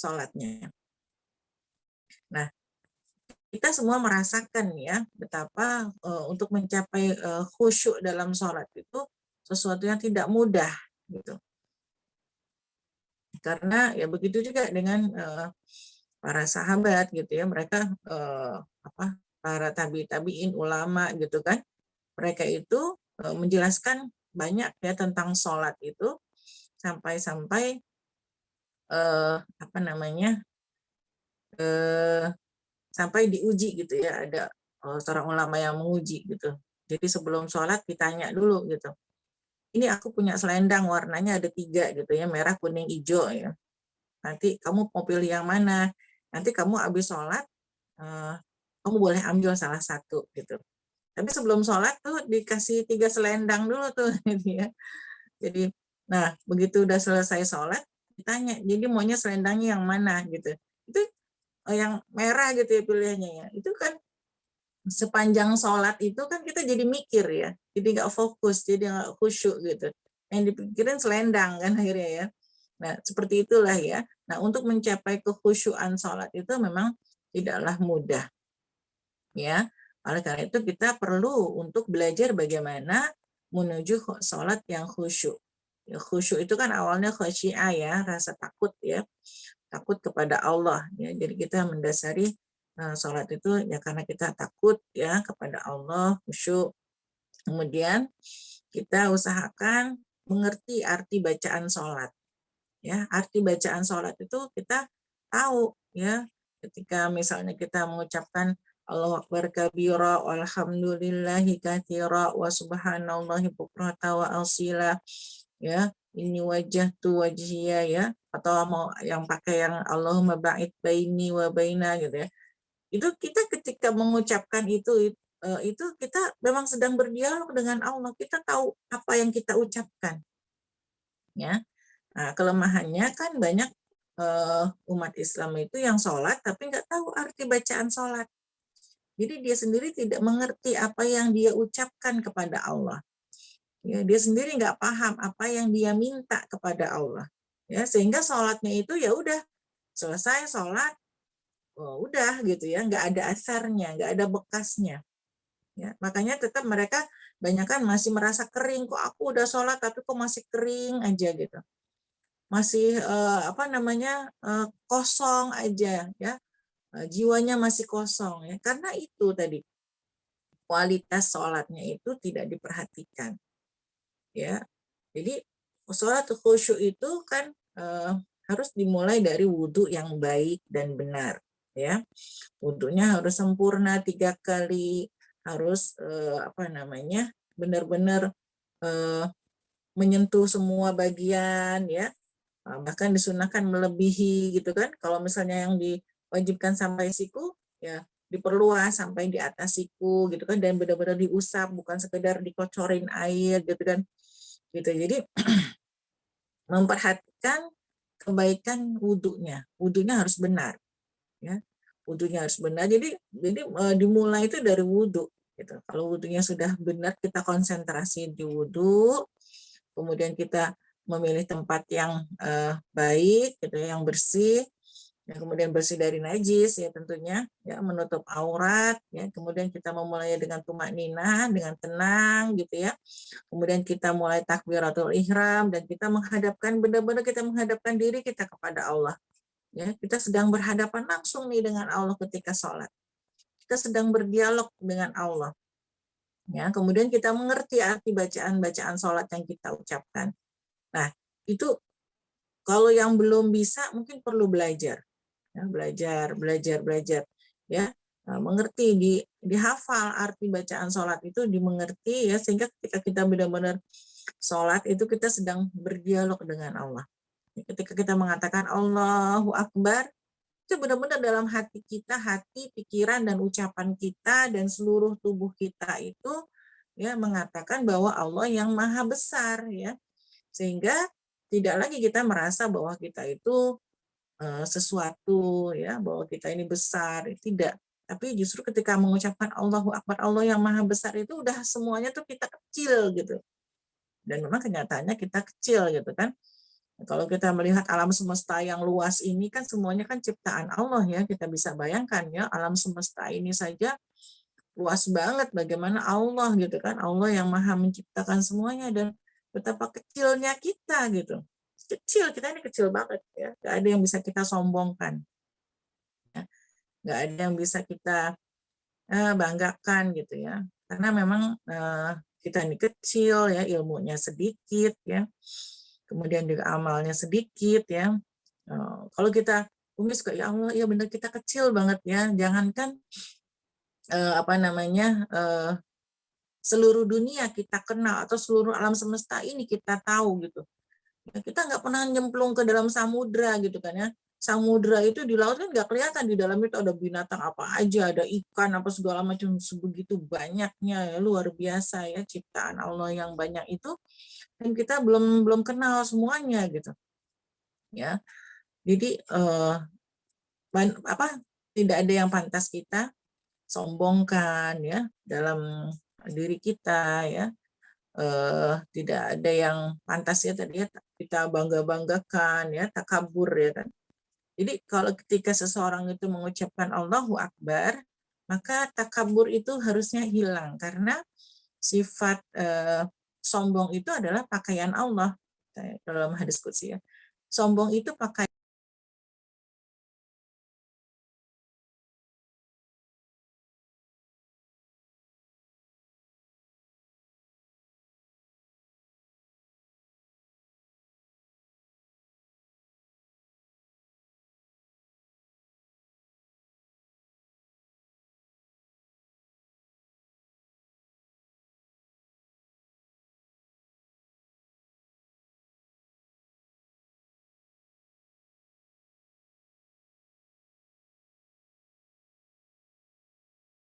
sholatnya. Nah, kita semua merasakan ya betapa untuk mencapai khusyuk dalam sholat itu sesuatu yang tidak mudah gitu. Karena ya begitu juga dengan para sahabat gitu ya, mereka para tabiin ulama gitu kan, mereka itu menjelaskan banyak ya tentang sholat itu sampai-sampai sampai diuji gitu ya, ada seorang ulama yang menguji gitu. Jadi sebelum sholat ditanya dulu gitu, ini aku punya selendang warnanya ada 3 gitu ya, merah, kuning, hijau ya. Nanti kamu mau pilih yang mana? Nanti kamu habis sholat, kamu boleh ambil salah satu gitu. Tapi sebelum sholat tuh dikasih 3 selendang dulu tuh gitu ya. Jadi, nah begitu udah selesai sholat, ditanya, jadi maunya selendangnya yang mana gitu. Itu yang merah gitu ya pilihannya ya. Itu kan sepanjang sholat itu kan kita jadi mikir ya, jadi nggak fokus, jadi nggak khusyuk gitu. Yang dipikirin selendang kan akhirnya ya. Nah seperti itulah ya. Nah untuk mencapai kekhusyuan sholat itu memang tidaklah mudah ya. Oleh karena itu kita perlu untuk belajar bagaimana menuju sholat yang khusyuk. Ya, khusyuk itu kan awalnya khusyia ya, rasa takut ya, takut kepada Allah ya. Jadi kita mendasari sholat itu ya karena kita takut ya kepada Allah, khusyuk. Kemudian kita usahakan mengerti arti bacaan sholat ya. Arti bacaan sholat itu kita tahu ya, ketika misalnya kita mengucapkan Allahu Akbar kabira walhamdulillahi katsira wa subhanallahi bukrata wa asila ya, ini wajah tu wajhiya ya, atau mau yang pakai yang Allahumma ba'id baini wa baina gitu ya. Itu kita ketika mengucapkan itu kita memang sedang berdialog dengan Allah, kita tahu apa yang kita ucapkan ya. Nah, kelemahannya kan banyak umat Islam itu yang sholat tapi nggak tahu arti bacaan sholat. Jadi dia sendiri tidak mengerti apa yang dia ucapkan kepada Allah. Ya, dia sendiri nggak paham apa yang dia minta kepada Allah. Ya, sehingga sholatnya itu ya udah selesai sholat, udah gitu ya, nggak ada asarnya, nggak ada bekasnya. Ya, makanya tetap mereka banyak kan masih merasa kering, kok aku udah sholat tapi kok masih kering aja gitu. Masih kosong aja ya, jiwanya masih kosong ya, karena itu tadi kualitas sholatnya itu tidak diperhatikan ya. Jadi sholat khusyuk itu kan harus dimulai dari wudhu yang baik dan benar ya. Wudhunya harus sempurna 3 kali, harus benar-benar menyentuh semua bagian ya. Bahkan disunahkan melebihi gitu kan. Kalau misalnya yang diwajibkan sampai siku ya diperluas sampai di atas siku gitu kan, dan benar-benar diusap, bukan sekedar dikocorin air gitu kan. Gitu. Jadi memperhatikan kebaikan wudhunya. Wudhunya harus benar ya. Wudhunya harus benar. Jadi dimulai itu dari wudhu gitu. Kalau wudhunya sudah benar, kita konsentrasi di wudhu, kemudian kita memilih tempat yang baik gitu, yang bersih, ya, kemudian bersih dari najis ya tentunya ya, menutup aurat ya, kemudian kita memulai dengan tumakninah, dengan tenang gitu ya, kemudian kita mulai takbiratul ihram dan kita menghadapkan, benar-benar kita menghadapkan diri kita kepada Allah ya. Kita sedang berhadapan langsung nih dengan Allah ketika sholat, kita sedang berdialog dengan Allah ya. Kemudian kita mengerti arti bacaan-bacaan sholat yang kita ucapkan. Nah itu kalau yang belum bisa mungkin perlu belajar ya, belajar ya, mengerti, dihafal arti bacaan sholat itu, dimengerti ya, sehingga ketika kita benar-benar sholat itu kita sedang berdialog dengan Allah. Ketika kita mengatakan Allahu Akbar, itu benar-benar dalam hati kita, hati, pikiran, dan ucapan kita, dan seluruh tubuh kita itu ya mengatakan bahwa Allah yang maha besar ya, sehingga tidak lagi kita merasa bahwa kita itu sesuatu ya, bahwa kita ini besar, tidak. Tapi justru ketika mengucapkan Allahu Akbar, Allah yang maha besar, itu udah semuanya tuh kita kecil gitu. Dan memang kenyataannya kita kecil gitu kan. Kalau kita melihat alam semesta yang luas ini kan semuanya kan ciptaan Allah ya, kita bisa bayangkan ya alam semesta ini saja luas banget bagaimana Allah gitu kan, Allah yang maha menciptakan semuanya dan betapa kecilnya kita gitu. Kecil, kita ini kecil banget ya, nggak ada yang bisa kita sombongkan. Ya. Nggak ada yang bisa kita banggakan gitu ya. Karena memang kita ini kecil ya, ilmunya sedikit ya. Kemudian juga amalnya sedikit ya. Kalau kita tumis ke ya Allah, ya benar kita kecil banget ya. Jangankan apa namanya seluruh dunia kita kenal atau seluruh alam semesta ini kita tahu gitu. Ya, kita nggak pernah nyemplung ke dalam samudra gitu kan ya. Samudra itu di laut kan nggak kelihatan, di dalam itu ada binatang apa aja, ada ikan apa segala macam, sebegitu banyaknya ya, luar biasa ya ciptaan Allah yang banyak itu, dan kita belum belum kenal semuanya gitu ya. Jadi apa, tidak ada yang pantas kita sombongkan ya dalam diri kita ya. Tidak ada yang pantas ya tadi ya kita bangga-banggakan ya, takabur ya kan. Jadi kalau ketika seseorang itu mengucapkan Allahu Akbar, maka takabur itu harusnya hilang karena sifat sombong itu adalah pakaian Allah dalam hadis qudsi ya. Sombong itu pakaian